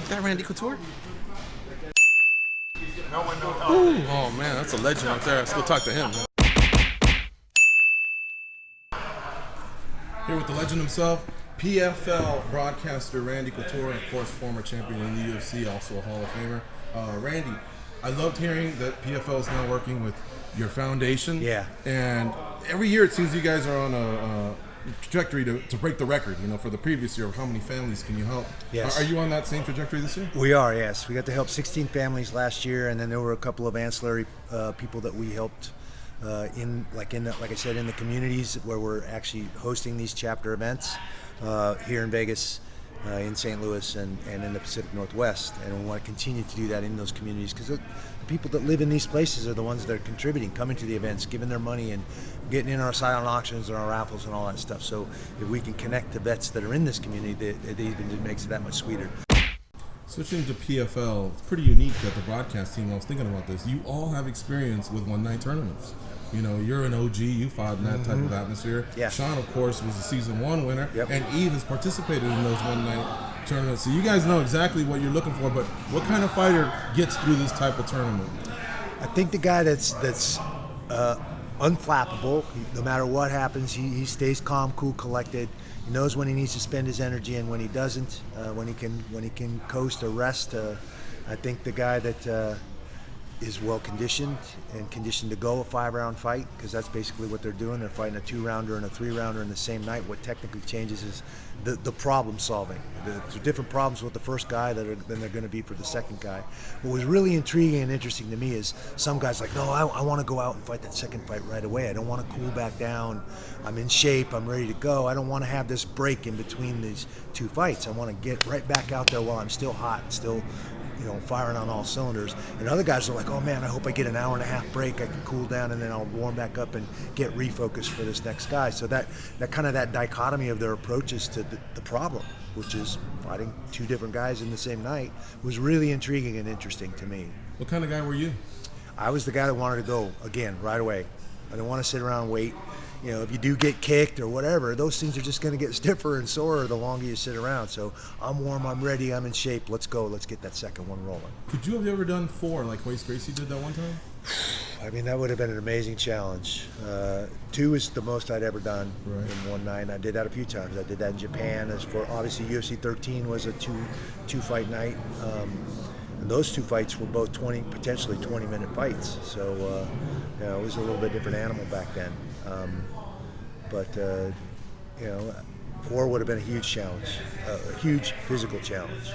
That Randy Couture? Ooh, oh man, that's a legend right there. Let's go talk to him. Here with the legend himself, PFL broadcaster Randy Couture, and of course former champion in the UFC, also a Hall of Famer. Randy, I loved hearing that PFL is now working with your foundation. Yeah. And every year it seems you guys are on a trajectory to break the record, for the previous year. How many families can you help? Yes. Are you on that same trajectory this year? We are, yes. We got to help 16 families last year, and then there were a couple of ancillary people that we helped like I said, in the communities where we're actually hosting these chapter events here in Vegas, in St. Louis, and in the Pacific Northwest. And we want to continue to do that in those communities because the people that live in these places are the ones that are contributing, coming to the events, giving their money, and getting in our silent auctions and our raffles and all that stuff. So if we can connect the vets that are in this community, it even just makes it that much sweeter. Switching to PFL, it's pretty unique that the broadcast team, I was thinking about this, you all have experience with one-night tournaments. You're an OG, you fought in that type of atmosphere. Yeah. Sean, of course, was a season 1 winner, Yep. and Eve has participated in those one-night tournaments. So you guys know exactly what you're looking for, but what kind of fighter gets through this type of tournament? I think the guy that's unflappable. No matter what happens, he stays calm, cool, collected. He knows when he needs to spend his energy and when he doesn't. When he can coast or rest. I think the guy that is well conditioned and conditioned to go a 5-round fight, because that's basically what they're doing. They're fighting a 2-rounder and a 3-rounder in the same night. What technically changes is the problem solving. There's different problems with the first guy than they're going to be for the second guy. What was really intriguing and interesting to me is some guys like, no, I want to go out and fight that second fight right away. I don't want to cool back down. I'm in shape. I'm ready to go. I don't want to have this break in between these two fights. I want to get right back out there while I'm still hot, still firing on all cylinders. And other guys are like, oh man, I hope I get an hour and a half break. I can cool down and then I'll warm back up and get refocused for this next guy. So that kind of that dichotomy of their approaches to the problem, which is fighting two different guys in the same night, was really intriguing and interesting to me. What kind of guy were you? I was the guy that wanted to go again right away. I didn't want to sit around and wait. If you do get kicked or whatever, those things are just going to get stiffer and sorer the longer you sit around. So I'm warm, I'm ready, I'm in shape. Let's go. Let's get that second one rolling. Could you have ever done 4 like Royce Gracie did that one time? I mean, that would have been an amazing challenge. 2 is the most I'd ever done in one night. And I did that a few times. I did that in Japan. As for obviously UFC 13 was a two fight night. And those 2 fights were both potentially 20-minute fights. So it was a little bit different animal back then. But 4 would have been a huge challenge, a huge physical challenge.